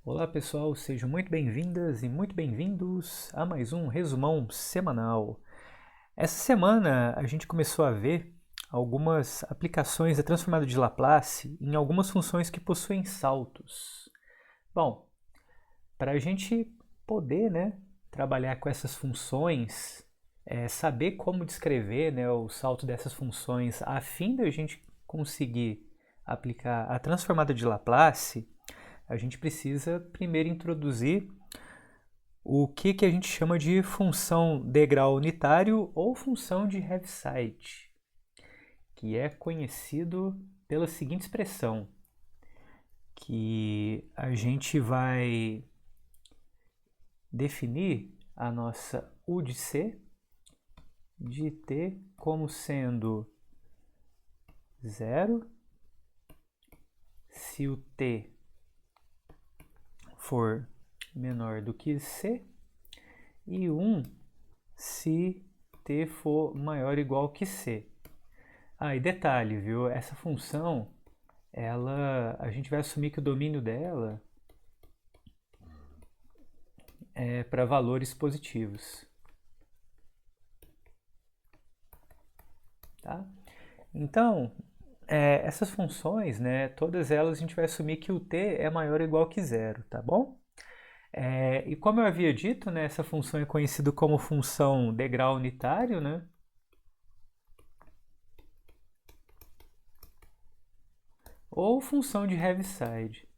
Olá pessoal, sejam muito bem-vindas e muito bem-vindos a mais um resumão semanal. Essa semana a gente começou a ver algumas aplicações da transformada de Laplace em algumas funções que possuem saltos. Bom, para a gente poder trabalhar com essas funções, saber como descrever o salto dessas funções a fim de a gente conseguir aplicar a transformada de Laplace, a gente precisa primeiro introduzir o que a gente chama de função degrau unitário ou função de Heaviside, que é conhecido pela seguinte expressão, que a gente vai definir a nossa U de C de t como sendo zero se o t for menor do que C e 1 se t for maior ou igual que C. Ah, e detalhe, viu? Essa função, a gente vai assumir que o domínio dela é para valores positivos. Tá? Então, essas funções, todas elas a gente vai assumir que o t é maior ou igual que zero, tá bom? E como eu havia dito, essa função é conhecida como função degrau unitário, ou função de Heaviside.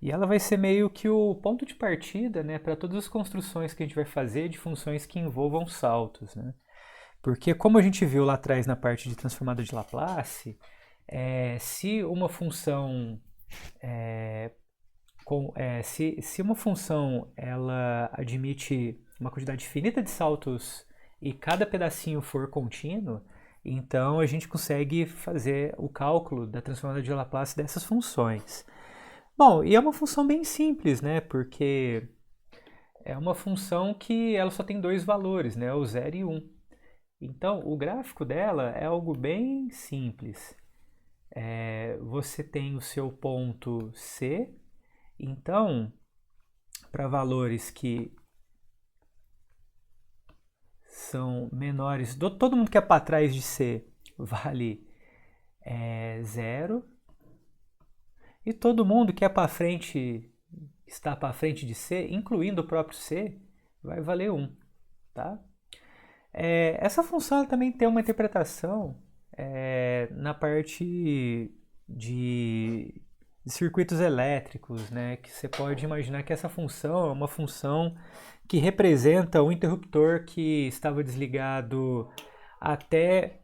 E ela vai ser meio que o ponto de partida para todas as construções que a gente vai fazer de funções que envolvam saltos. Porque, como a gente viu lá atrás na parte de transformada de Laplace, se uma função se uma função ela admite uma quantidade finita de saltos e cada pedacinho for contínuo, então a gente consegue fazer o cálculo da transformada de Laplace dessas funções. Bom, e é uma função bem simples, porque é uma função que ela só tem dois valores, o 0 e 1. Então, o gráfico dela é algo bem simples. Você tem o seu ponto C, então, para valores que são menores, todo mundo que é para trás de C vale 0, e todo mundo que é para frente, está para frente de C, incluindo o próprio C, vai valer 1. Tá? Essa função ela também tem uma interpretação na parte de circuitos elétricos, que você pode imaginar que essa função é uma função que representa o interruptor que estava desligado até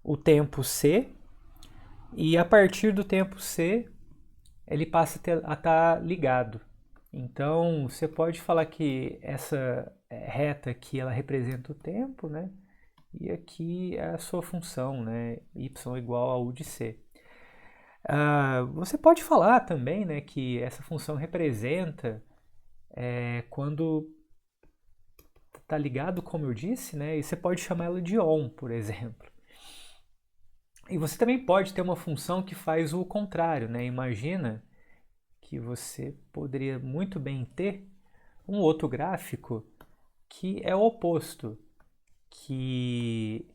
o tempo C, e a partir do tempo C ele passa a estar ligado. Então você pode falar que essa reta aqui ela representa o tempo, e aqui é a sua função, y igual a u de c. Você pode falar também que essa função representa quando está ligado, como eu disse, e você pode chamar ela de on, por exemplo. E você também pode ter uma função que faz o contrário. Imagina que você poderia muito bem ter um outro gráfico que é o oposto, que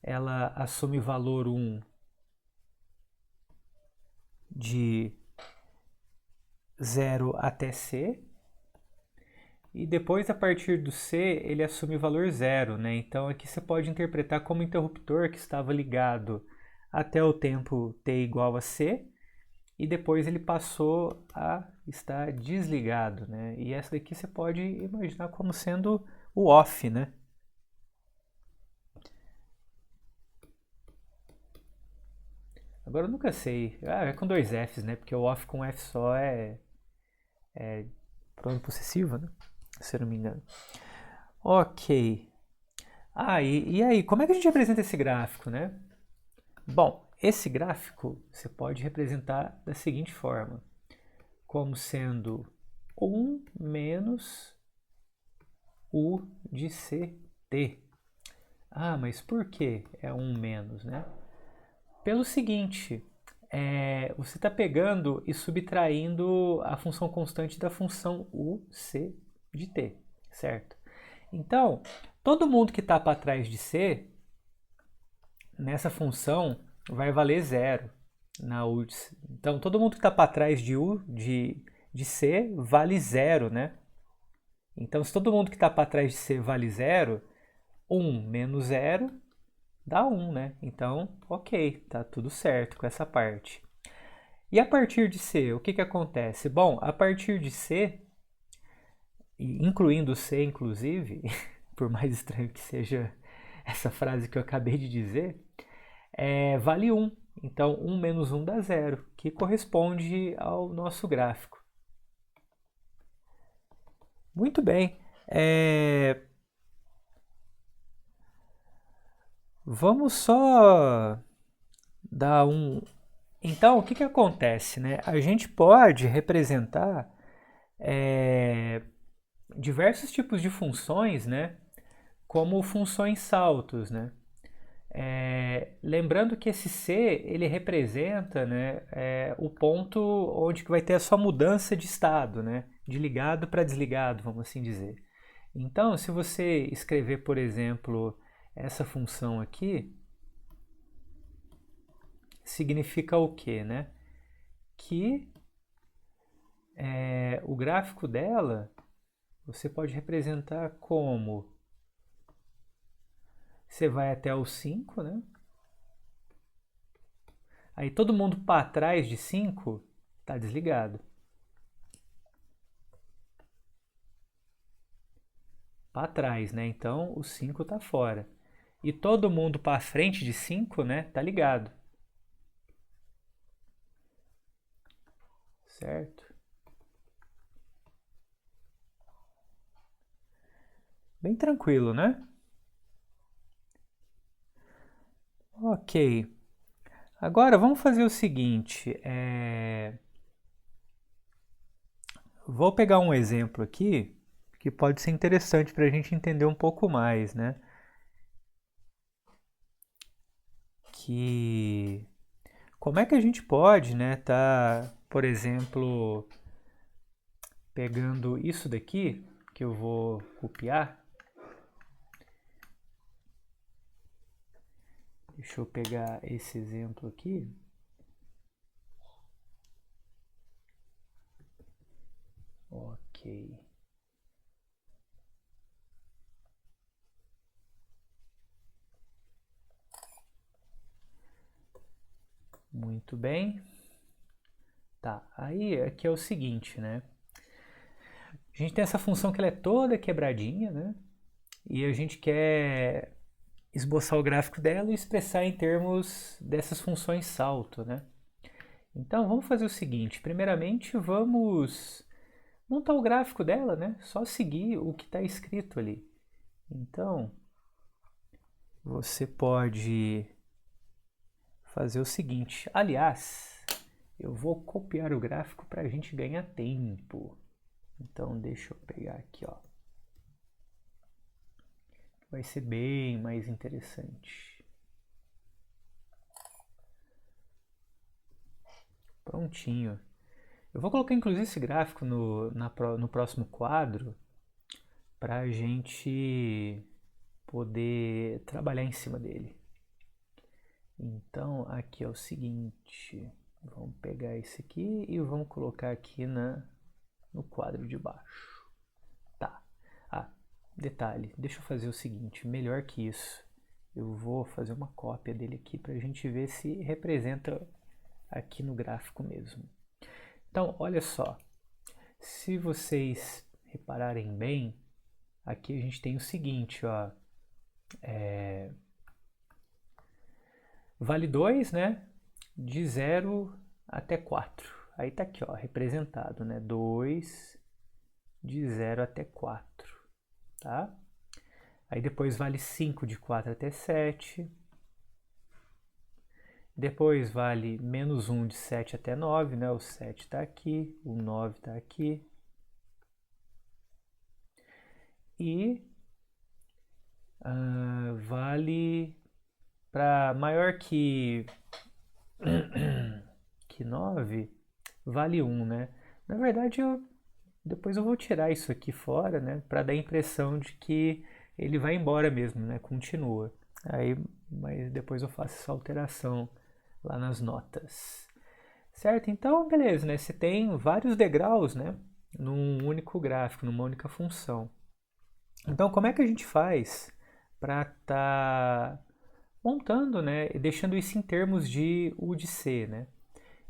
ela assume valor 1 de 0 até C, e depois a partir do C ele assume valor 0, Então aqui você pode interpretar como interruptor que estava ligado até o tempo t igual a C, e depois ele passou a estar desligado, E essa daqui você pode imaginar como sendo o off, Agora eu nunca sei. É com dois Fs, Porque o off com F só é pronome possessivo, Se eu não me engano. Ok. E aí, como é que a gente representa esse gráfico, Bom, esse gráfico você pode representar da seguinte forma, como sendo 1 menos U de CT. Ah, mas por que é 1 menos, né? Pelo seguinte, você está pegando e subtraindo a função constante da função UC de t, certo? Então, todo mundo que está para trás de c, nessa função, vai valer zero. Então, todo mundo que está para trás de c vale zero, né? Então, se todo mundo que está para trás de c vale zero, 1 menos zero dá 1, né? Então, ok, tá tudo certo com essa parte. E a partir de C, o que que acontece? Bom, a partir de C, incluindo C inclusive, por mais estranho que seja essa frase que eu acabei de dizer, vale 1. Então, 1 menos 1 dá 0, que corresponde ao nosso gráfico. Muito bem. Vamos só dar um... Então, o que que acontece, né? A gente pode representar diversos tipos de funções, né? Como funções saltos, né? Lembrando que esse C ele representa, né, o ponto onde que vai ter a sua mudança de estado, né, de ligado para desligado, vamos assim dizer. Então, se você escrever, por exemplo, essa função aqui, significa o quê, né? Que o gráfico dela você pode representar como você vai até o 5, né? Aí todo mundo para trás de 5 está desligado. Para trás, né? Então o 5 está fora. E todo mundo para frente de 5, né? Tá ligado. Certo? Bem tranquilo, né? Ok. Agora vamos fazer o seguinte. Vou pegar um exemplo aqui que pode ser interessante para a gente entender um pouco mais, né? Que como é que a gente pode, né, por exemplo, pegando isso daqui que eu vou copiar. Deixa eu pegar esse exemplo aqui. Ok. Muito bem. Tá, aí aqui é o seguinte, né? A gente tem essa função que ela é toda quebradinha, né? E a gente quer esboçar o gráfico dela e expressar em termos dessas funções salto, né? Então vamos fazer o seguinte, primeiramente vamos montar o gráfico dela, né? Só seguir o que está escrito ali. Então você pode fazer o seguinte, aliás, eu vou copiar o gráfico para a gente ganhar tempo. Então deixa eu pegar aqui, ó. Vai ser bem mais interessante. Prontinho. Eu vou colocar inclusive esse gráfico no próximo quadro para a gente poder trabalhar em cima dele. Então aqui é o seguinte, vamos pegar esse aqui e vamos colocar aqui no quadro de baixo. Tá. Ah, detalhe, deixa eu fazer o seguinte, melhor que isso. Eu vou fazer uma cópia dele aqui para a gente ver se representa aqui no gráfico mesmo. Então, olha só, se vocês repararem bem, aqui a gente tem o seguinte, ó, vale 2, né, de 0 até 4. Aí tá aqui, ó, representado, né, 2 de 0 até 4, tá? Aí depois vale 5 de 4 até 7. Depois vale menos 1 de 7 até 9, né? O 7 está aqui, o 9 está aqui. E vale para maior que 9, vale 1, né? Na verdade, depois eu vou tirar isso aqui fora, né? Para dar a impressão de que ele vai embora mesmo, né? Continua. Aí, mas depois eu faço essa alteração lá nas notas. Certo? Então, beleza, né? Você tem vários degraus, né? Num único gráfico, numa única função. Então, como é que a gente faz para estar montando, né? E deixando isso em termos de U de C, né?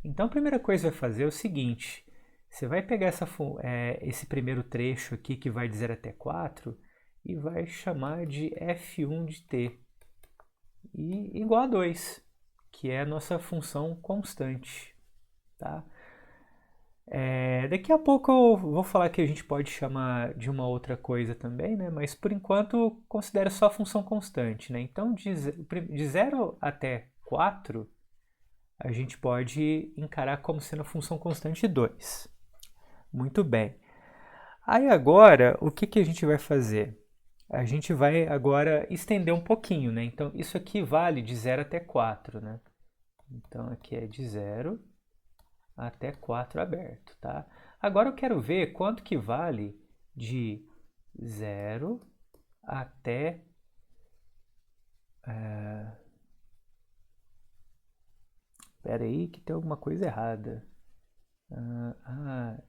Então, a primeira coisa que vai fazer é o seguinte. Você vai pegar esse primeiro trecho aqui, que vai de 0 até 4, e vai chamar de f1 de t, e igual a 2, que é a nossa função constante. Tá? Daqui a pouco eu vou falar que a gente pode chamar de uma outra coisa também, né? Mas por enquanto considero só a função constante. Né? Então, de 0 até 4, a gente pode encarar como sendo a função constante 2. Muito bem. Aí agora, o que a gente vai fazer? A gente vai agora estender um pouquinho, né? Então, isso aqui vale de 0 até 4, né? Então, aqui é de 0 até 4 aberto, tá? Agora eu quero ver quanto que vale de 0 até... Espera aí que tem alguma coisa errada.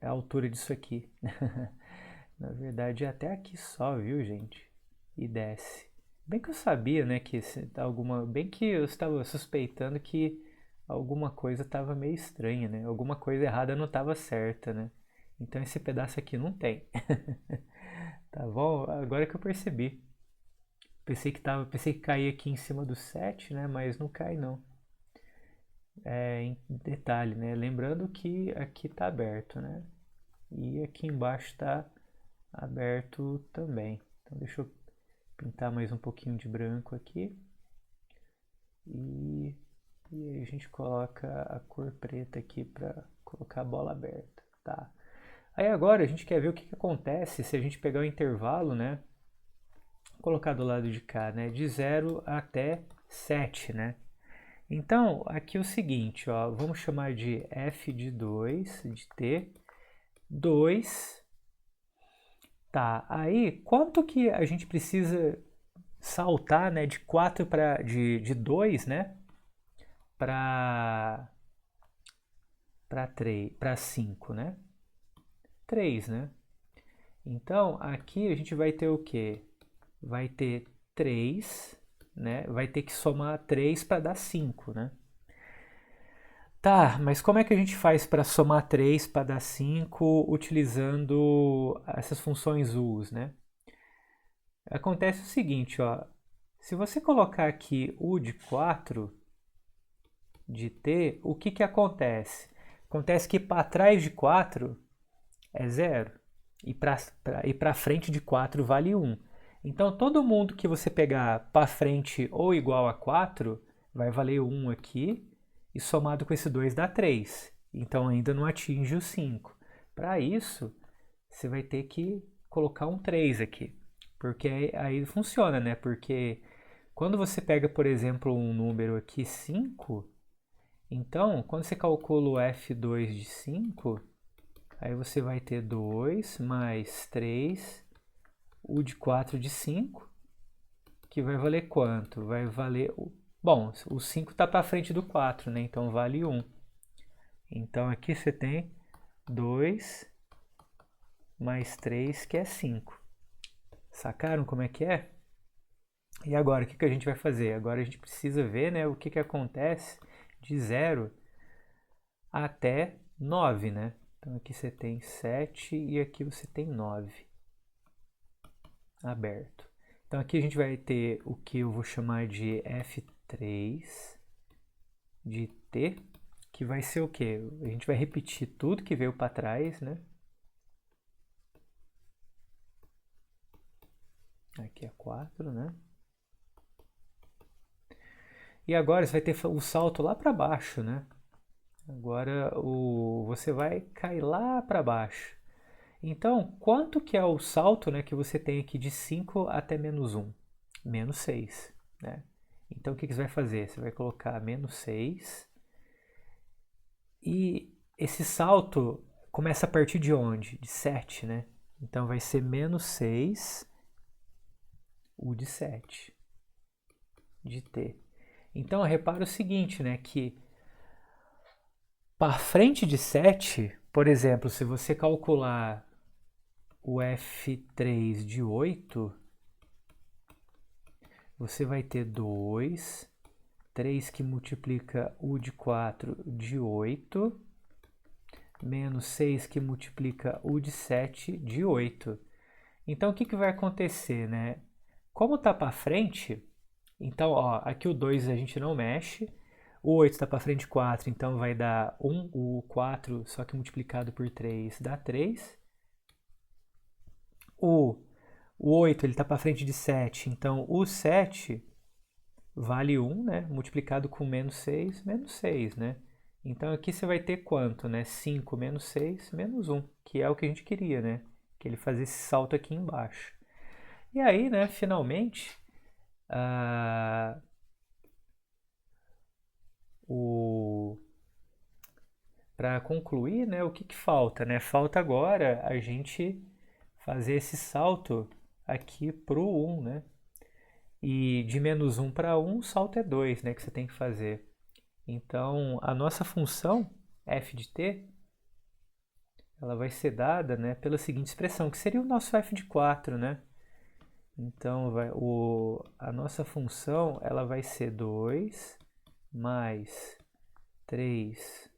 É a altura disso aqui. Na verdade é até aqui só, viu, gente? E desce. Bem que eu sabia, né, que bem que eu estava suspeitando que alguma coisa estava meio estranha, né? Alguma coisa errada não estava certa, né? Então esse pedaço aqui não tem. Tá bom? Agora que eu percebi. Pensei que caía aqui em cima do 7, né? Mas não cai não. Em detalhe, né? Lembrando que aqui está aberto, né? E aqui embaixo está aberto também. Então deixa eu pintar mais um pouquinho de branco aqui. E aí a gente coloca a cor preta aqui para colocar a bola aberta, tá? Aí agora a gente quer ver o que acontece se a gente pegar o intervalo, né? Colocar do lado de cá, né? De 0 até 7, né? Então, aqui é o seguinte, ó, vamos chamar de f de 2, de t, 2. Tá, aí quanto que a gente precisa saltar, né, de 4 de 2, né, para 5, né? 3, né? Então, aqui a gente vai ter o quê? Vai ter 3, né? Vai ter que somar 3 para dar 5, né? Tá, mas como é que a gente faz para somar 3 para dar 5 utilizando essas funções u's, né? Acontece o seguinte, ó. Se você colocar aqui u de 4 de t, o que acontece? Acontece que para trás de 4 é 0 e para frente de 4 vale 1. Então, todo mundo que você pegar para frente ou igual a 4 vai valer 1 aqui e somado com esse 2 dá 3. Então, ainda não atinge o 5. Para isso, você vai ter que colocar um 3 aqui. Porque aí funciona, né? Porque quando você pega, por exemplo, um número aqui 5, então, quando você calcula o f2 de 5, aí você vai ter 2 mais 3, u de 4 de 5, que vai valer quanto? Vai valer... Bom, o 5 está para frente do 4, né? Então vale 1. Então aqui você tem 2 mais 3, que é 5. Sacaram como é que é? E agora, o que a gente vai fazer? Agora a gente precisa ver, né, o que acontece de 0 até 9, né? Então aqui você tem 7 e aqui você tem 9 aberto. Então aqui a gente vai ter o que eu vou chamar de f3 de t, que vai ser o quê? A gente vai repetir tudo que veio para trás, né? Aqui é 4, né? E agora você vai ter o salto lá para baixo, né? Agora você vai cair lá para baixo. Então, quanto que é o salto, né, que você tem aqui de 5 até menos 1? Menos 6. né? Então, o que você vai fazer? Você vai colocar menos 6. E esse salto começa a partir de onde? De 7, né? Então, vai ser menos 6, U de 7, de t. Então, repara o seguinte, né? Que para frente de 7, por exemplo, se você calcular o F3 de 8, você vai ter 2, 3 que multiplica U de 4 de 8, menos 6 que multiplica U de 7 de 8. Então, o que vai acontecer, né? Como está para frente, então, ó, aqui o 2 a gente não mexe, o 8 está para frente 4, então vai dar 1, o 4, só que multiplicado por 3 dá 3. O 8 ele está para frente de 7, então o 7 vale 1, né? Multiplicado com menos 6, né? Então aqui você vai ter quanto, né? 5 menos 6, menos 1, que é o que a gente queria, né? Que ele fazia esse salto aqui embaixo. E aí, né, finalmente, para concluir, né, o que falta, né? Falta agora a gente fazer esse salto aqui para o 1, né? E de menos 1 para 1, o salto é 2, né, que você tem que fazer. Então, a nossa função f de t, ela vai ser dada, né, pela seguinte expressão, que seria o nosso f de 4, né? Então, a nossa função ela vai ser 2 mais 3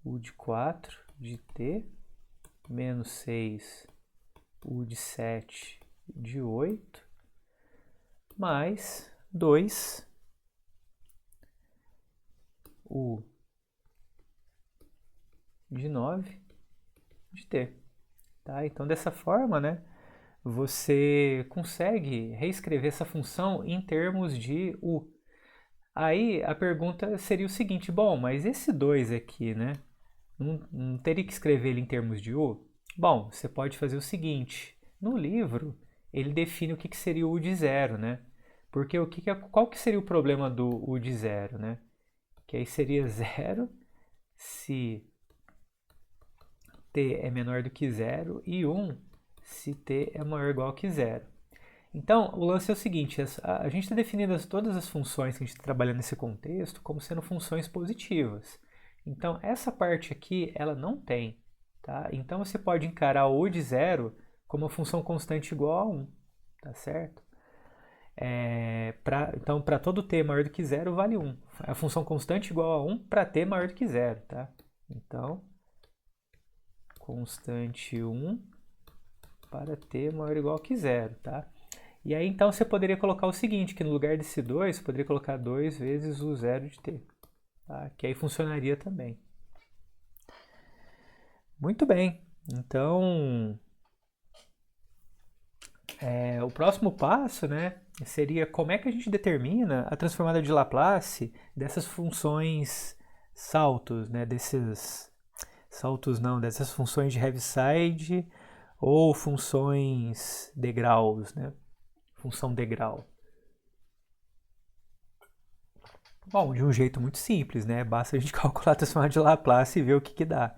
u de 4 de t, menos 6 u de 7 de 8, mais 2 u de 9 de t. Tá? Então, dessa forma, né, você consegue reescrever essa função em termos de u. Aí a pergunta seria o seguinte, bom, mas esse 2 aqui, né, não teria que escrever ele em termos de u? Bom, você pode fazer o seguinte, no livro ele define o que seria o u de 0, né? Porque qual que seria o problema do u de 0, né? Que aí seria 0 se t é menor do que 0 e 1 se t é maior ou igual que 0. Então, o lance é o seguinte, a gente está definindo todas as funções que a gente está trabalhando nesse contexto como sendo funções positivas. Então, essa parte aqui, ela não tem. Tá? Então, você pode encarar o u de 0 como uma função constante igual a 1. Tá certo? Então, para todo t maior do que 0, vale 1. A função constante igual a 1 para t maior do que 0. Tá? Então, constante 1 para t maior ou igual que 0. Tá? E aí então você poderia colocar o seguinte, que no lugar desse 2, você poderia colocar 2 vezes o 0 de t. Tá? Que aí funcionaria também. Muito bem. Então, o próximo passo, né, seria como é que a gente determina a transformada de Laplace dessas funções saltos, né, desses saltos não, dessas funções de Heaviside ou funções degraus, né? Função degrau. Bom, de um jeito muito simples, né? Basta a gente calcular a transformada de Laplace e ver o que dá.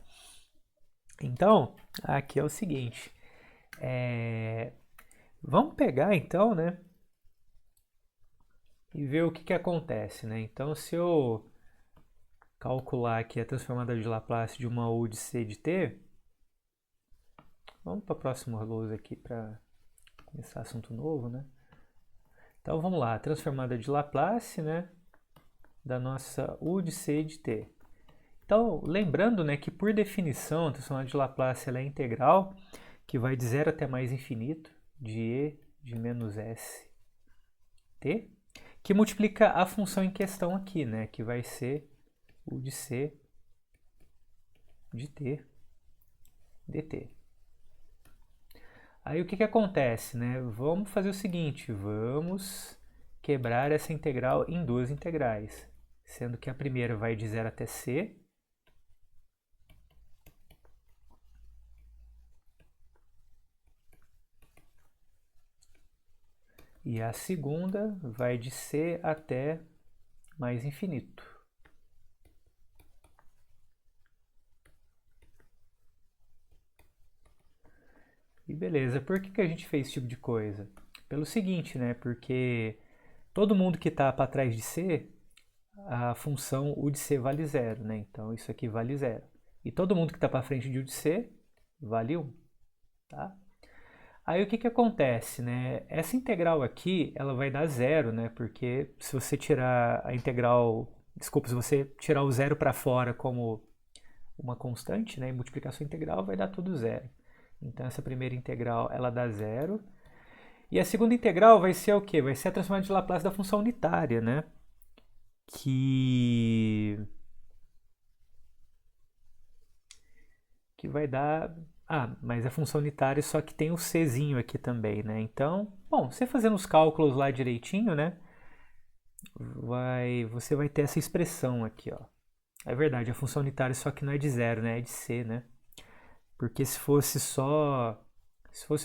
Então, aqui é o seguinte. Vamos pegar então, né? E ver o que acontece, né? Então, se eu calcular aqui a transformada de Laplace de uma U de C de T, vamos para a próxima lousa aqui para começar assunto novo, né? Então, vamos lá. Transformada de Laplace, né? Da nossa U de C de T. Então, lembrando, né, que por definição a transformada de Laplace ela é integral, que vai de 0 até mais infinito, de e de menos s t, que multiplica a função em questão aqui, né, que vai ser u de c de t dt. Aí o que acontece, né? Vamos fazer o seguinte, vamos quebrar essa integral em duas integrais, sendo que a primeira vai de 0 até c, E a segunda vai de C até mais infinito. E beleza, por que a gente fez esse tipo de coisa? Pelo seguinte, né? Porque todo mundo que está para trás de C, a função U de C vale zero, né? Então isso aqui vale zero. E todo mundo que está para frente de U de C vale 1, tá? Aí o que acontece, né? Essa integral aqui, ela vai dar zero, né? Porque se você tirar a integral, desculpa, se você tirar o zero para fora como uma constante, né? E multiplicar sua integral, vai dar tudo zero. Então essa primeira integral, ela dá zero. E a segunda integral vai ser o quê? Vai ser a transformada de Laplace da função unitária, né? Que vai dar... Ah, mas a função unitária só que tem o Czinho aqui também, né? Então, bom, você fazendo os cálculos lá direitinho, né? Você vai ter essa expressão aqui, ó. É verdade, a função unitária só que não é de zero, né? É de C, né? Porque se fosse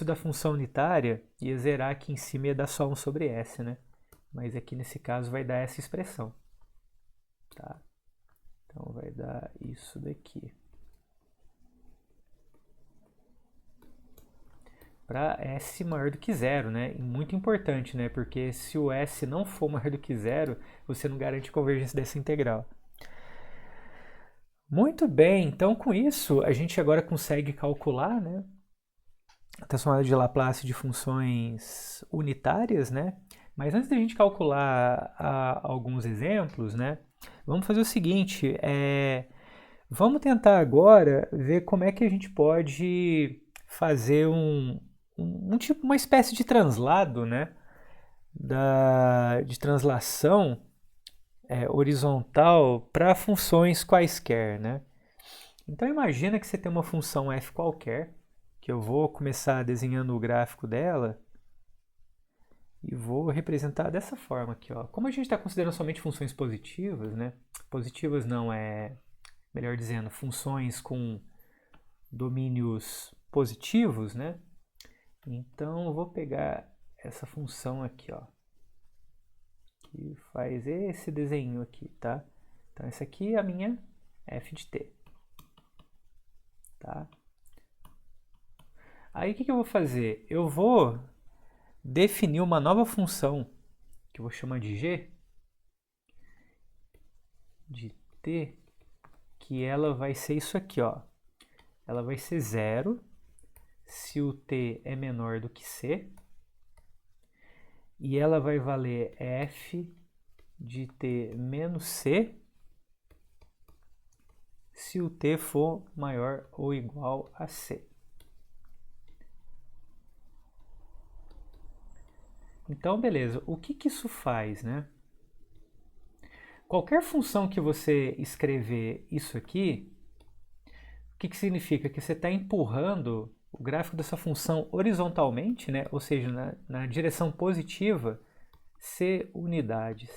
da função unitária, ia zerar aqui em cima e ia dar só 1 sobre S, né? Mas aqui nesse caso vai dar essa expressão, tá? Então vai dar isso daqui. Para S maior do que zero, né? E muito importante, né? Porque se o S não for maior do que zero, você não garante convergência dessa integral. Muito bem, então com isso a gente agora consegue calcular, né, a transformada de Laplace de funções unitárias, né? Mas antes da gente calcular alguns exemplos, né, vamos fazer o seguinte, vamos tentar agora ver como é que a gente pode fazer um tipo, uma espécie de translado, né, de translação horizontal para funções quaisquer, né? Então imagina que você tem uma função f qualquer, que eu vou começar desenhando o gráfico dela e vou representar dessa forma aqui, ó. Como a gente está considerando somente funções positivas, né? Positivas não, melhor dizendo, funções com domínios positivos, né? Então eu vou pegar essa função aqui, ó, que faz esse desenho aqui, tá? Então essa aqui é a minha f de t, tá? Aí o que eu vou fazer? Eu vou definir uma nova função, que eu vou chamar de g, de t, que ela vai ser isso aqui, ó. Ela vai ser zero se o t é menor do que c, e ela vai valer f de t menos c se o t for maior ou igual a c. Então, beleza. O que isso faz, né? Qualquer função que você escrever isso aqui, o que significa? Que você está empurrando o gráfico dessa função horizontalmente, né? Ou seja, na direção positiva, C unidades.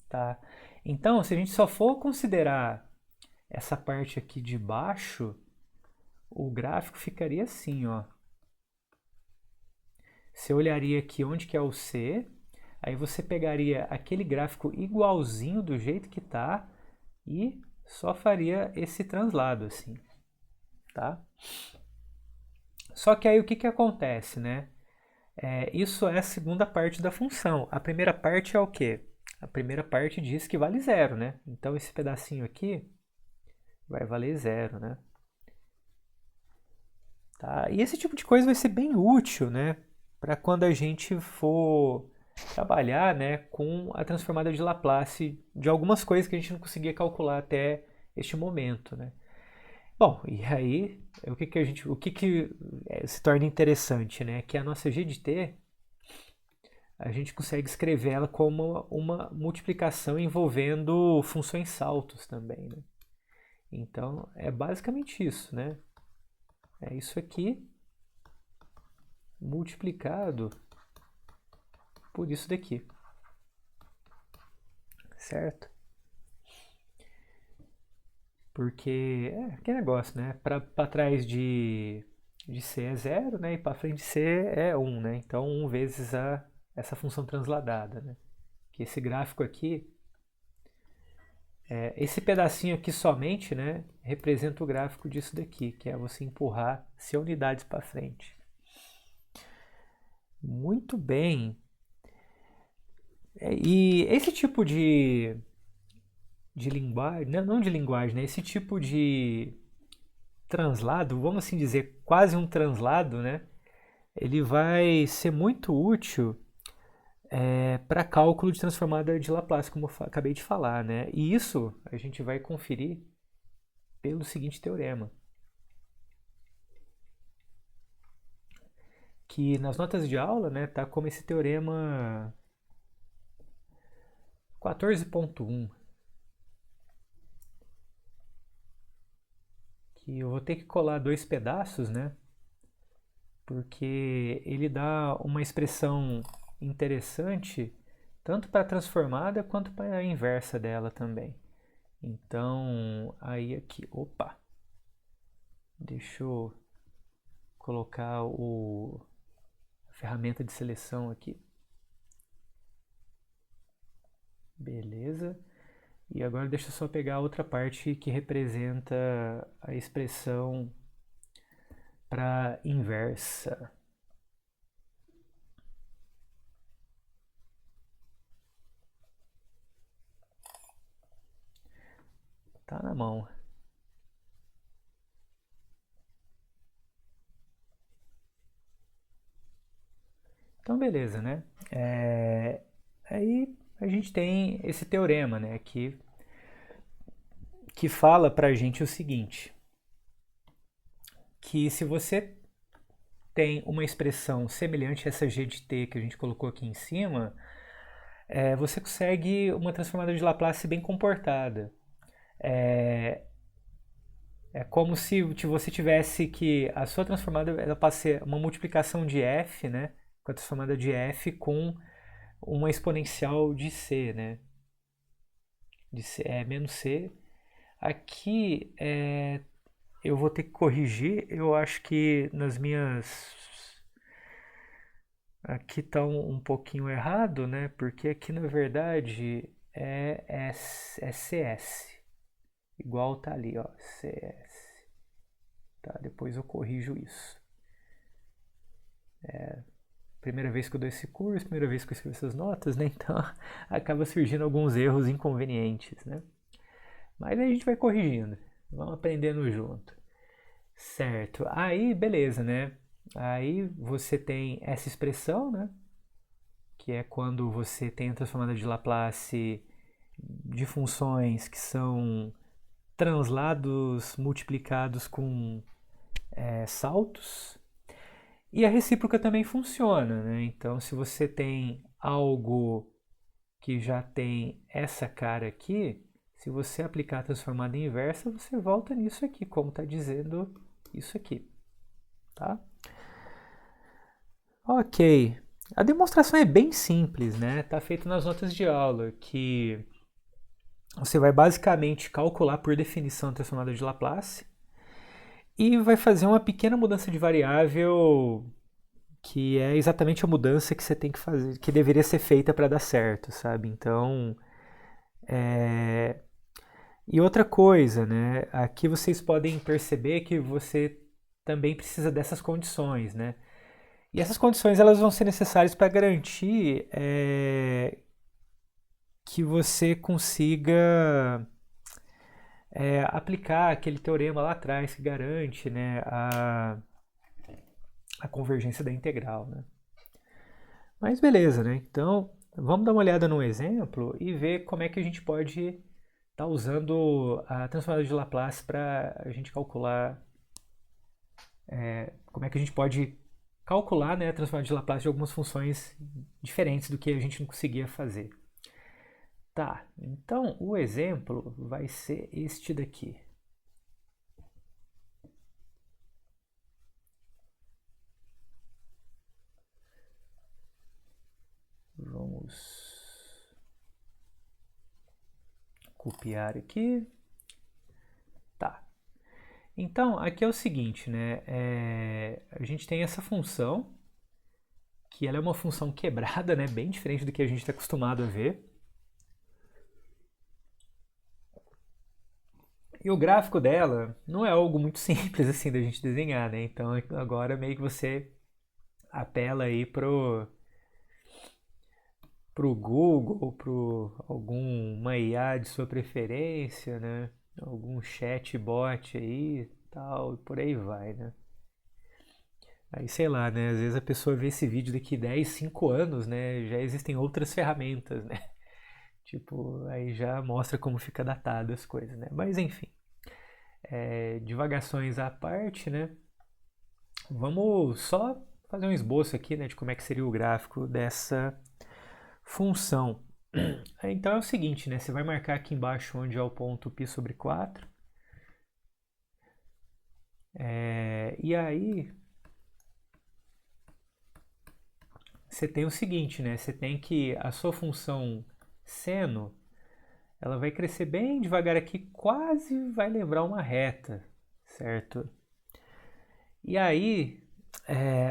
Tá? Então, se a gente só for considerar essa parte aqui de baixo, o gráfico ficaria assim, ó. Você olharia aqui onde que é o C, aí você pegaria aquele gráfico igualzinho do jeito que está e só faria esse translado assim, tá? Só que aí o que acontece, né? Isso é a segunda parte da função. A primeira parte é o quê? A primeira parte diz que vale zero, né? Então esse pedacinho aqui vai valer zero, né? Tá? E esse tipo de coisa vai ser bem útil, né? Para quando a gente for trabalhar, né, com a transformada de Laplace de algumas coisas que a gente não conseguia calcular até este momento, né? Bom, e aí o que se torna interessante, né? Que a nossa g de t a gente consegue escrever ela como uma multiplicação envolvendo funções saltos também, né? Então é basicamente isso, né? É isso aqui multiplicado por isso daqui, certo? Porque é aquele negócio, né? Para trás de C é 0, né? E para frente de C é 1, né? Então 1 vezes essa função transladada, né? Que esse gráfico aqui, esse pedacinho aqui somente, né? Representa o gráfico disso daqui, que é você empurrar C unidades para frente. Muito bem. E esse tipo de linguagem, não de linguagem, né? Esse tipo de translado, vamos assim dizer, quase um translado, né? Ele vai ser muito útil para cálculo de transformada de Laplace, como eu acabei de falar, né? E isso a gente vai conferir pelo seguinte teorema, que nas notas de aula, né, tá como esse teorema 14.1, que eu vou ter que colar dois pedaços, né? Porque ele dá uma expressão interessante tanto para a transformada quanto para a inversa dela também. Então, aí aqui, opa, deixa eu colocar a ferramenta de seleção aqui. Beleza. E agora deixa eu só pegar a outra parte que representa a expressão para inversa. Tá na mão. Então, beleza, né? Aí a gente tem esse teorema, né? Que fala pra gente o seguinte, que se você tem uma expressão semelhante a essa g de t que a gente colocou aqui em cima, você consegue uma transformada de Laplace bem comportada. É como se você tivesse que a sua transformada ela passe uma multiplicação de f, né, com a transformada de f com uma exponencial de c, né, de c, menos c. Aqui eu vou ter que corrigir, eu acho que nas minhas aqui está um pouquinho errado, né? Porque aqui na verdade é CS. Igual tá ali, ó, CS. Tá, depois eu corrijo isso. Primeira vez que eu dou esse curso, primeira vez que eu escrevo essas notas, né? Então acaba surgindo alguns erros inconvenientes, né? Mas aí a gente vai corrigindo. Vamos aprendendo junto. Certo. Aí, beleza, né? Aí você tem essa expressão, né? Que é quando você tem a transformada de Laplace de funções que são translados multiplicados com saltos. E a recíproca também funciona, né? Então, se você tem algo que já tem essa cara aqui, se você aplicar a transformada inversa, você volta nisso aqui, como está dizendo isso aqui, tá? Ok. A demonstração é bem simples, né? Está feito nas notas de aula, que você vai basicamente calcular por definição a transformada de Laplace e vai fazer uma pequena mudança de variável que é exatamente a mudança que você tem que fazer, que deveria ser feita para dar certo, sabe? Então, e outra coisa, né? Aqui vocês podem perceber que você também precisa dessas condições, né? E essas condições elas vão ser necessárias para garantir que você consiga aplicar aquele teorema lá atrás que garante, né, a convergência da integral, né? Mas beleza, né? Então vamos dar uma olhada no exemplo e ver como é que a gente pode estar usando a transformada de Laplace para a gente calcular, como é que a gente pode calcular, né, a transformada de Laplace de algumas funções diferentes do que a gente não conseguia fazer. Tá, então o exemplo vai ser este daqui. Vamos copiar aqui. Tá. Então, aqui é o seguinte, né? A gente tem essa função, que ela é uma função quebrada, né? Bem diferente do que a gente está acostumado a ver. E o gráfico dela não é algo muito simples assim da gente desenhar, né? Então agora meio que você apela aí pro Google, pro alguma IA de sua preferência, né? Algum chatbot aí, tal, e por aí vai, né? Aí sei lá, né? Às vezes a pessoa vê esse vídeo daqui 10, 5 anos, né? Já existem outras ferramentas, né? Tipo, aí já mostra como fica datado as coisas, né? Mas enfim, divagações à parte, né? Vamos só fazer um esboço aqui, né, de como é que seria o gráfico dessa função. Então é o seguinte, né, você vai marcar aqui embaixo onde é o ponto π sobre 4. E aí você tem o seguinte, né, você tem que a sua função seno, ela vai crescer bem devagar aqui, quase vai lembrar uma reta, certo? E aí,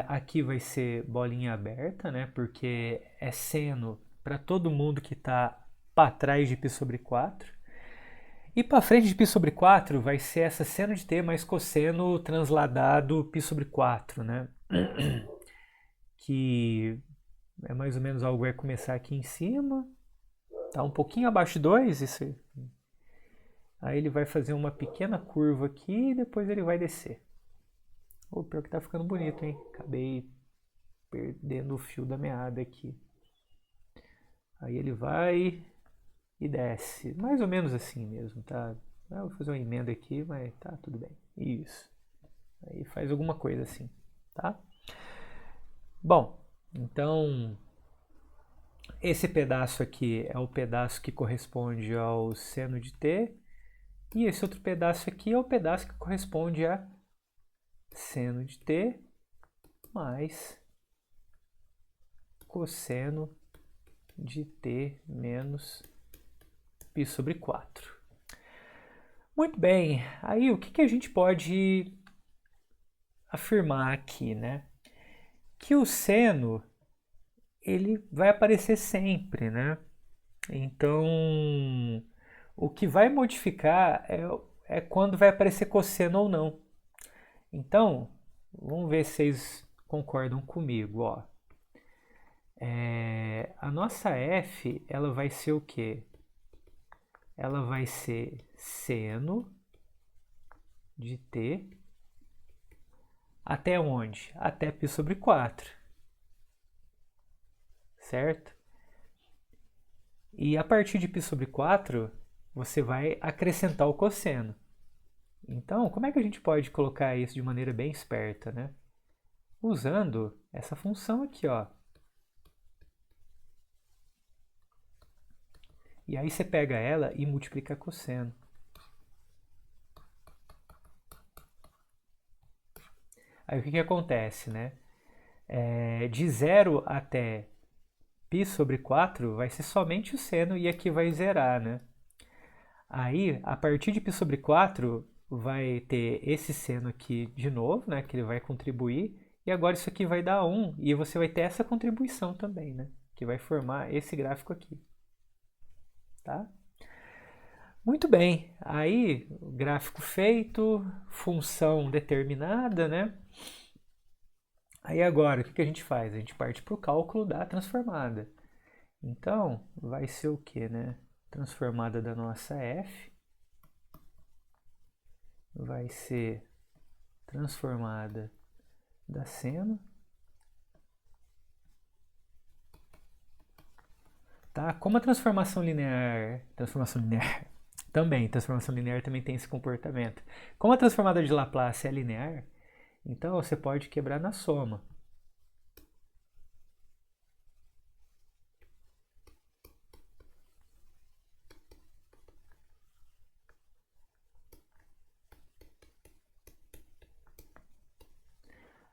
aqui vai ser bolinha aberta, né? Porque é seno para todo mundo que está para trás de π sobre 4. E para frente de π sobre 4 vai ser essa seno de t mais cosseno transladado π sobre 4, né? Que é mais ou menos algo que vai começar aqui em cima, tá um pouquinho abaixo de 2, isso aí. Aí ele vai fazer uma pequena curva aqui e depois ele vai descer. O pior que tá ficando bonito, hein? Acabei perdendo o fio da meada aqui. Aí ele vai e desce. Mais ou menos assim mesmo, tá? Eu vou fazer uma emenda aqui, mas tá tudo bem. Isso. Aí faz alguma coisa assim, tá? Bom, então esse pedaço aqui é o pedaço que corresponde ao seno de t. E esse outro pedaço aqui é o pedaço que corresponde a seno de t mais cosseno de t menos π sobre 4. Muito bem, aí o que a gente pode afirmar aqui, né? Que o seno, ele vai aparecer sempre, né? Então, o que vai modificar é quando vai aparecer cosseno ou não. Então, vamos ver se vocês concordam comigo, ó. A nossa f, ela vai ser o quê? Ela vai ser seno de t até onde? Até π sobre 4. Certo? E a partir de π sobre 4, você vai acrescentar o cosseno. Então, como é que a gente pode colocar isso de maneira bem esperta, né? Usando essa função aqui, ó. E aí você pega ela e multiplica cosseno. Aí o que acontece, né? De 0 até π sobre 4 vai ser somente o seno e aqui vai zerar, né? Aí, a partir de π sobre 4, vai ter esse seno aqui de novo, né? Que ele vai contribuir. E agora isso aqui vai dar 1 e você vai ter essa contribuição também, né? Que vai formar esse gráfico aqui. Tá? Muito bem, aí gráfico feito, função determinada, né? Aí agora, o que a gente faz? A gente parte para o cálculo da transformada. Então, vai ser o que, né? Transformada da nossa f vai ser transformada da seno. Tá? Como a transformação linear também tem esse comportamento. Como a transformada de Laplace é linear, então você pode quebrar na soma.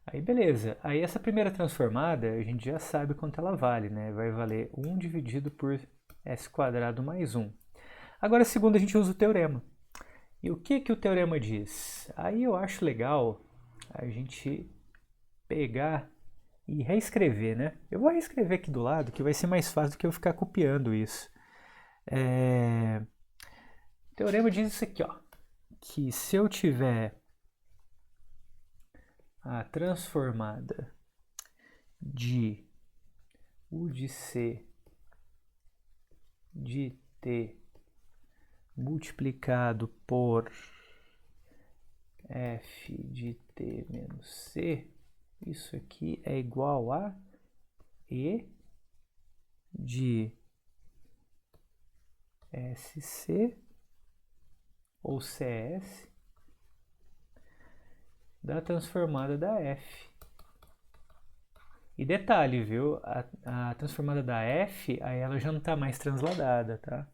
Aí beleza, aí essa primeira transformada a gente já sabe quanto ela vale, né? Vai valer 1 dividido por s² mais 1. Agora a segunda a gente usa o teorema. E o que o teorema diz? Aí eu acho legal a gente pegar e reescrever, né? Eu vou reescrever aqui do lado, que vai ser mais fácil do que eu ficar copiando isso. O teorema diz isso aqui, ó, que se eu tiver a transformada de U de C de T multiplicado por F de T menos C, isso aqui é igual a E de SC ou CS da transformada da F. E detalhe, viu? A transformada da F, aí ela já não está mais transladada, tá?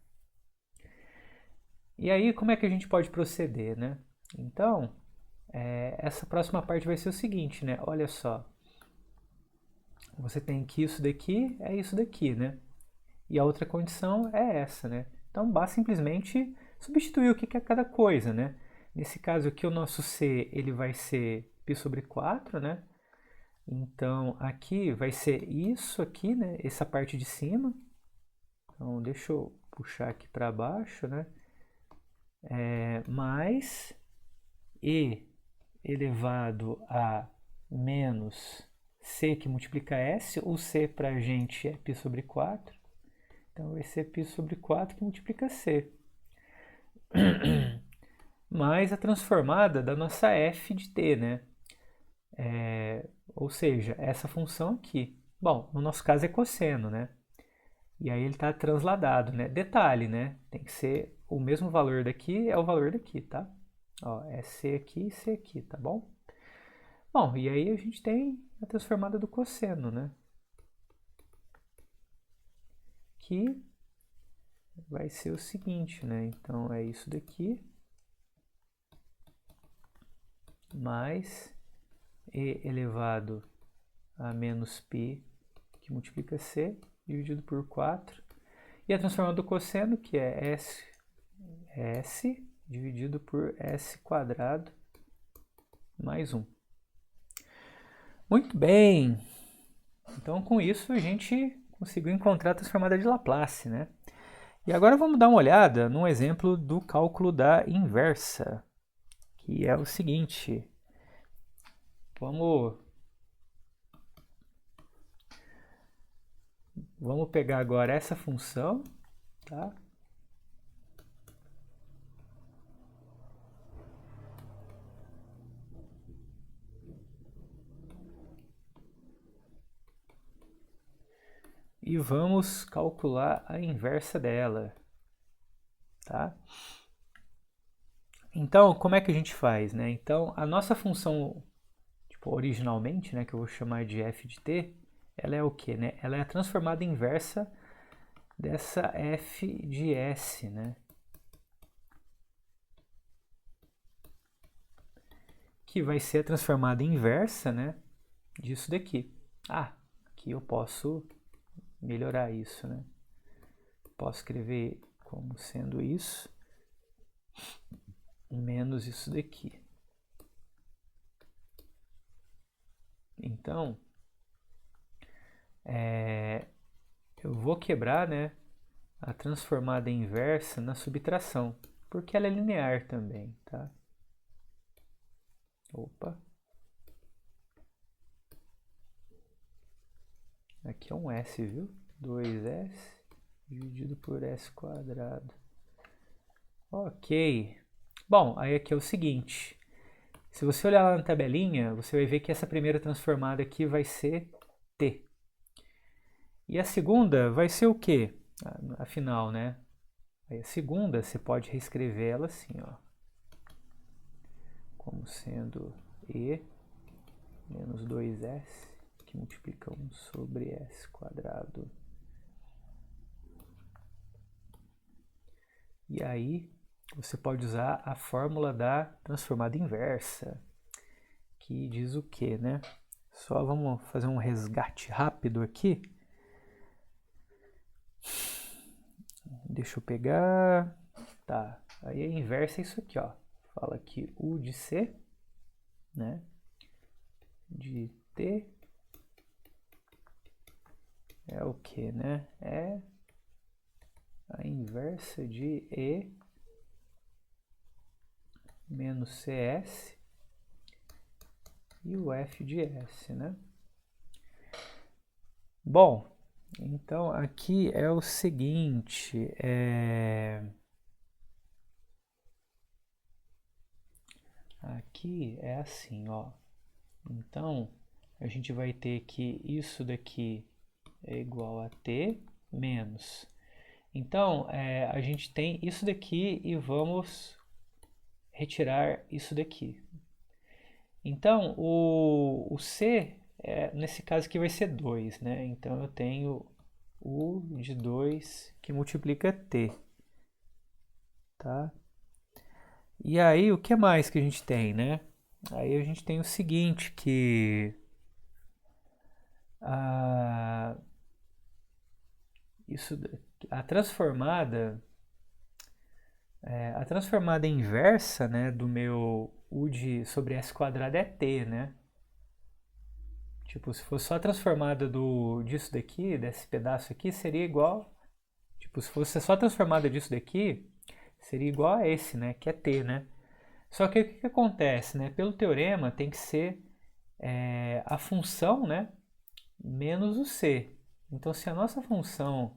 E aí, como é que a gente pode proceder, né? Então, essa próxima parte vai ser o seguinte, né? Olha só. Você tem que isso daqui é isso daqui, né? E a outra condição é essa, né? Então, basta simplesmente substituir o que é cada coisa, né? Nesse caso aqui, o nosso C ele vai ser π sobre 4, né? Então, aqui vai ser isso aqui, né? Essa parte de cima. Então, deixa eu puxar aqui para baixo, né? Mais E elevado a menos C que multiplica S. O C para a gente é π sobre 4. Então, vai ser π sobre 4 que multiplica C. Mais a transformada da nossa f de t, né? Ou seja, essa função aqui. Bom, no nosso caso é cosseno, né? E aí ele está transladado, né? Detalhe, né? Tem que ser o mesmo valor daqui, é o valor daqui, tá? Ó, é C aqui e C aqui, tá bom? Bom, e aí a gente tem a transformada do cosseno, né? Que vai ser o seguinte, né? Então é isso daqui mais E elevado a menos π que multiplica C dividido por 4. E a transformada do cosseno, que é S dividido por S quadrado mais 1. Muito bem! Então, com isso, a gente conseguiu encontrar a transformada de Laplace, né? E agora vamos dar uma olhada num exemplo do cálculo da inversa, que é o seguinte. Vamos pegar agora essa função, tá? E vamos calcular a inversa dela, tá? Então, como é que a gente faz, né? Então, a nossa função, tipo, originalmente, né, que eu vou chamar de f de t, ela é o quê, né? Ela é a transformada inversa dessa f de s, né? Que vai ser a transformada inversa, né, disso daqui. Ah, aqui eu posso melhorar isso, né? Posso escrever como sendo isso menos isso daqui. Então, eu vou quebrar, né, a transformada inversa na subtração, porque ela é linear também, tá? Opa. Aqui é um S, viu? 2S dividido por S quadrado. Ok. Bom, aí aqui é o seguinte. Se você olhar lá na tabelinha, você vai ver que essa primeira transformada aqui vai ser T. E a segunda vai ser o quê? Afinal, né? Aí a segunda, você pode reescrever ela assim, ó. Como sendo E menos 2S, que multiplica 1 sobre S quadrado. E aí, você pode usar a fórmula da transformada inversa, que diz o quê, né? Só vamos fazer um resgate rápido aqui. Deixa eu pegar. Tá, aí a inversa é isso aqui, ó. fala que U de C, né, de T é o que, né? É a inversa de E menos CS e o F de S, né? Bom, então aqui é o seguinte, aqui é assim, ó. Então a gente vai ter que isso daqui é igual a T menos. Então a gente tem isso daqui e vamos retirar isso daqui. Então o C, nesse caso aqui vai ser 2, né? Então eu tenho U de 2 que multiplica T, tá? E aí o que mais que a gente tem, né? Aí a gente tem o seguinte, que a, isso, a transformada a transformada inversa, né, do meu U de sobre S quadrado é T, né? Tipo, se fosse só a transformada disso daqui, desse pedaço aqui, seria igual. Tipo, se fosse só a transformada disso daqui, seria igual a esse, né? Que é T, né? Só que o que acontece, né? Pelo teorema tem que ser a função, né? Menos o C. Então, se a nossa função,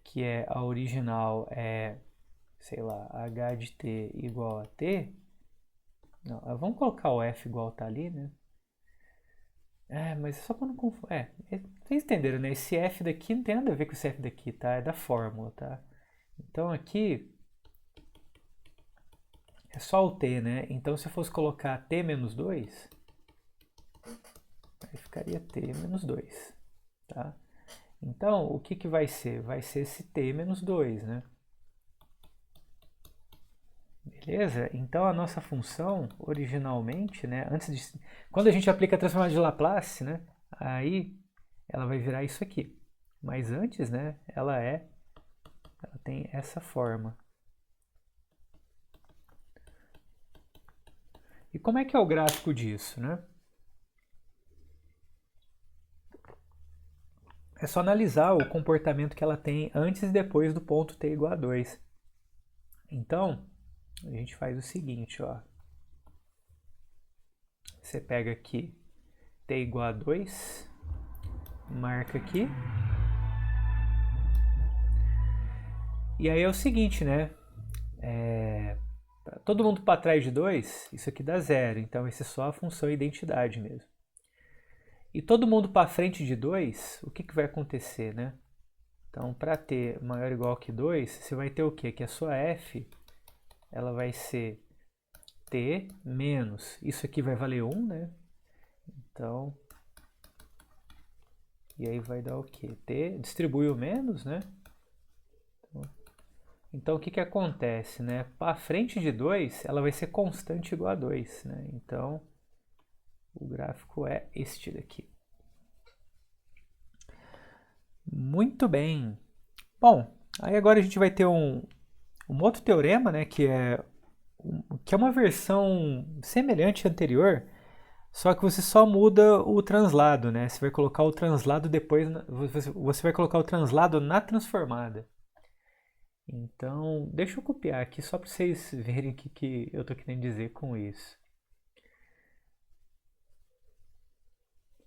que é a original, é, sei lá, h de t igual a t, não, vamos colocar o f igual tá ali, né? Mas só para não confundir. Vocês entenderam, né? Esse f daqui não tem nada a ver com esse f daqui, tá? É da fórmula, tá? Então aqui é só o t, né? Então se eu fosse colocar t menos 2, aí ficaria t menos 2, tá? Então o que vai ser? Vai ser esse t menos 2, né? Beleza? Então a nossa função, originalmente, né, quando a gente aplica a transformada de Laplace, né, aí ela vai virar isso aqui. Mas antes, né, ela tem essa forma. E como é que é o gráfico disso, né? É só analisar o comportamento que ela tem antes e depois do ponto t igual a 2. Então, a gente faz o seguinte, ó. Você pega aqui t igual a 2, marca aqui. E aí é o seguinte, né? Todo mundo para trás de 2, isso aqui dá 0. Então, esse é só a função identidade mesmo. E todo mundo para frente de 2, o que vai acontecer, né? Então, para t maior ou igual que 2, você vai ter o quê? Que a sua f, ela vai ser t menos, isso aqui vai valer 1, né? Então, e aí vai dar o quê? T, distribui o menos, né? Então, o que acontece, né? Para frente de 2, ela vai ser constante igual a 2, né? Então, o gráfico é este daqui. Muito bem. Bom, aí agora a gente vai ter um outro teorema, né, que é uma versão semelhante à anterior, só que você só muda o translado, né? Você vai colocar o translado depois, você vai colocar o translado na transformada. Então, deixa eu copiar aqui só para vocês verem o que eu estou querendo dizer com isso.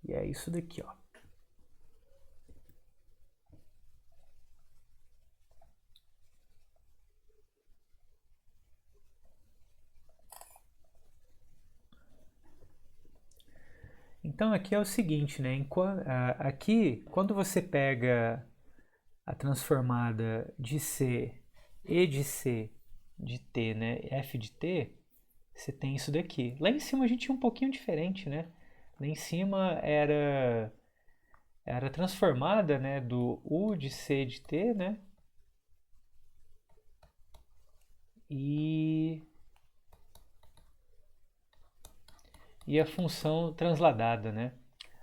E é isso daqui, ó. Então aqui é o seguinte, né? Aqui, quando você pega a transformada de C e de C de T, né? F de T, você tem isso daqui. Lá em cima a gente tinha um pouquinho diferente, né? Lá em cima era transformada, né, do U de C de T, né? E a função transladada, né?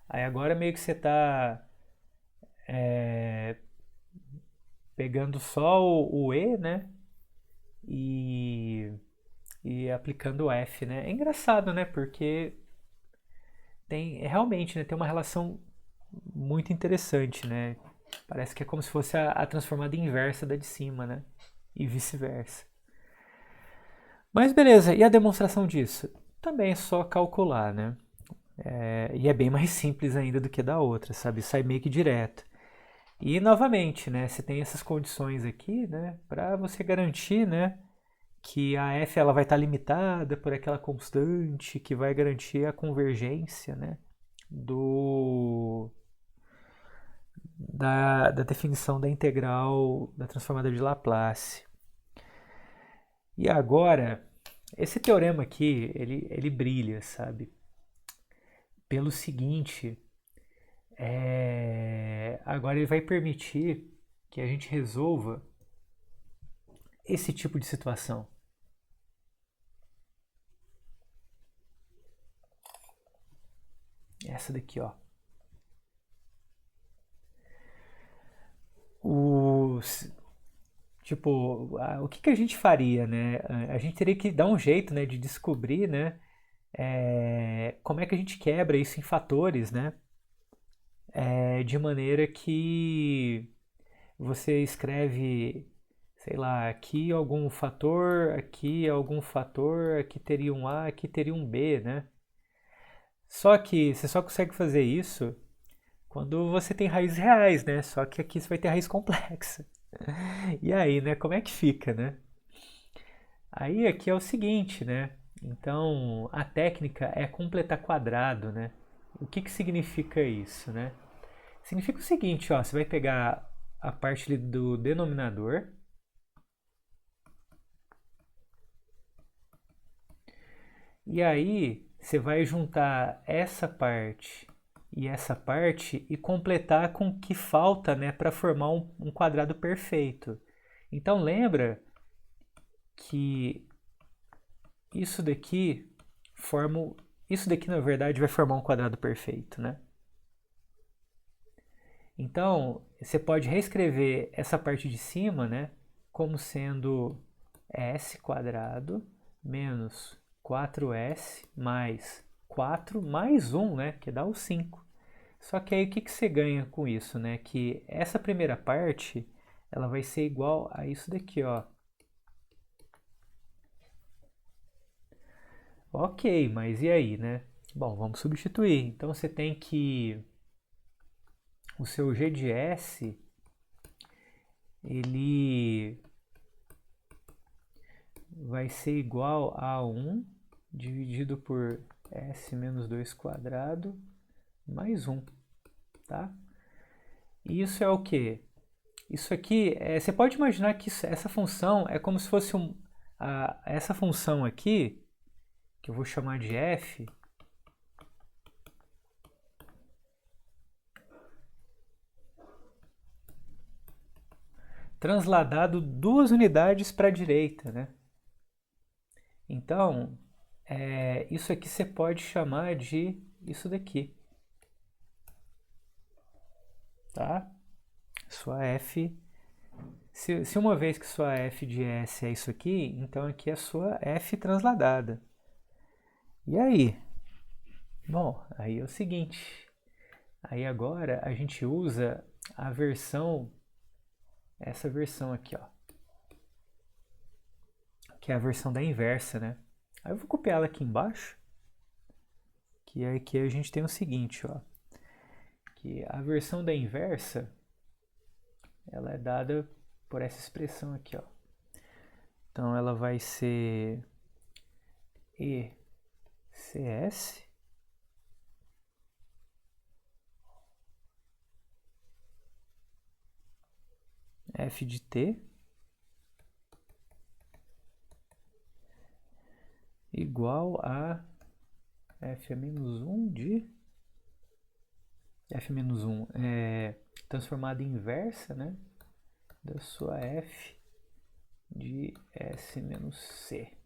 Aí agora meio que você está pegando só o E, né? E e aplicando o f, né? É engraçado, né? Porque realmente, né, tem uma relação muito interessante, né? Parece que é como se fosse a transformada inversa da de cima, né? E vice-versa. Mas beleza, e a demonstração disso? Também é só calcular, né? E é bem mais simples ainda do que da outra, sabe? Sai meio que direto. E novamente, né? Você tem essas condições aqui, né? Para você garantir, né? Que a f ela vai estar limitada por aquela constante que vai garantir a convergência, né? Da definição da integral da transformada de Laplace. E agora, esse teorema aqui, ele brilha, sabe? Pelo seguinte, agora ele vai permitir que a gente resolva esse tipo de situação. Essa daqui, ó. Tipo, o que a gente faria, né? A gente teria que dar um jeito, né, de descobrir, né, como é que a gente quebra isso em fatores, né? De maneira que você escreve, sei lá, aqui algum fator, aqui teria um A, aqui teria um B, né? Só que você só consegue fazer isso quando você tem raízes reais, né? Só que aqui você vai ter raiz complexa. E aí, né? Como é que fica, né? Aí aqui é o seguinte, né? Então, a técnica é completar quadrado, né? O que significa isso, né? Significa o seguinte, ó, você vai pegar a parte ali do denominador e aí você vai juntar essa parte e completar com o que falta, né, para formar um quadrado perfeito. Então lembra que isso daqui forma, isso daqui na verdade vai formar um quadrado perfeito, né? Então, você pode reescrever essa parte de cima, né, como sendo s quadrado menos 4s mais 4 mais 1, né, que dá o 5. Só que aí o que você ganha com isso, né? Que essa primeira parte, ela vai ser igual a isso daqui, ó. Ok, mas e aí, né? Bom, vamos substituir. Então você tem que o seu g de s, ele vai ser igual a 1 dividido por s menos 2 quadrado mais 1, tá? E isso é o quê? Isso aqui, você pode imaginar que essa função é como se fosse essa função aqui, que eu vou chamar de f, transladado 2 unidades para a direita, né? Então, isso aqui você pode chamar de isso daqui, tá? Sua f, se uma vez que sua f de s é isso aqui, então aqui é a sua f transladada. E aí? Bom, aí é o seguinte, aí agora a gente usa a versão, essa versão aqui, ó, que é a versão da inversa, né? Aí eu vou copiar ela aqui embaixo, que aqui a gente tem o seguinte, ó, que a versão da inversa, ela é dada por essa expressão aqui, ó. Então ela vai ser ECS f de t igual a f-1 de f-1 transformada inversa, né, da sua f de s menos c.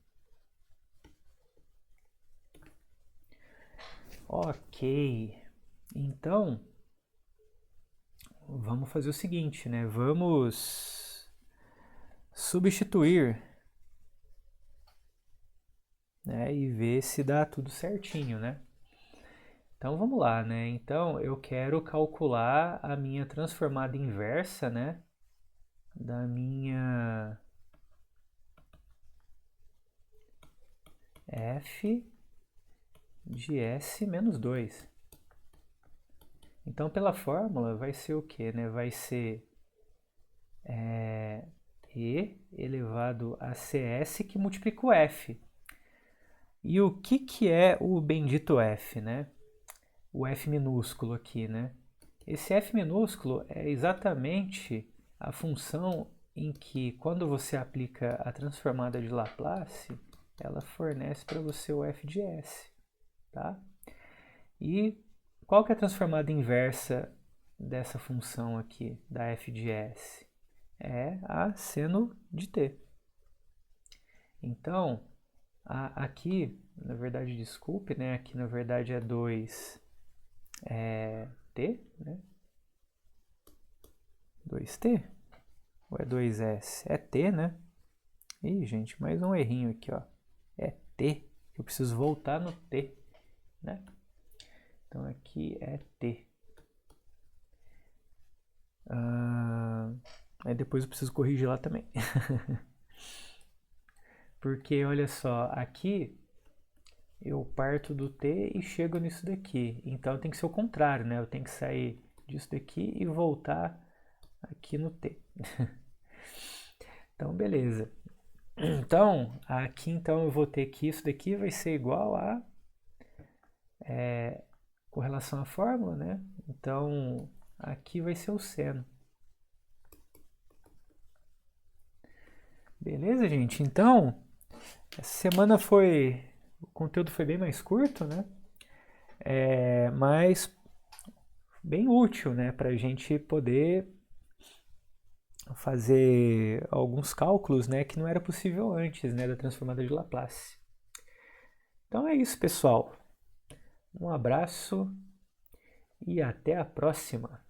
Ok, então vamos fazer o seguinte, né? Vamos substituir né, e ver se dá tudo certinho, né? Então vamos lá, né? Então eu quero calcular a minha transformada inversa, né, da minha f de s menos 2. Então pela fórmula vai ser o quê, né? Vai ser e elevado a cs que multiplica o f. E o que é o bendito f, né? O f minúsculo aqui, né? Esse f minúsculo é exatamente a função em que, quando você aplica a transformada de Laplace, ela fornece para você o f de s, tá? E qual que é a transformada inversa dessa função aqui, da f de s? É a seno de t. Então, aqui, na verdade, desculpe, né? Aqui na verdade é 2 t, né? 2t? Ou é 2s? É t, né? Ih, gente, mais um errinho aqui, ó. É t. Eu preciso voltar no t, né? Então aqui é t. Aí depois eu preciso corrigir lá também. Porque, olha só, aqui eu parto do t e chego nisso daqui. Então tem que ser o contrário, né? Eu tenho que sair disso daqui e voltar aqui no t. Então, beleza. Então, aqui então eu vou ter que isso daqui vai ser igual a com relação à fórmula, né? Então, aqui vai ser o seno. Beleza, gente? Então, essa semana foi... O conteúdo foi bem mais curto, né? Mas bem útil, né? Para a gente poder fazer alguns cálculos, né? Que não era possível antes, né? Da transformada de Laplace. Então é isso, pessoal. Um abraço e até a próxima.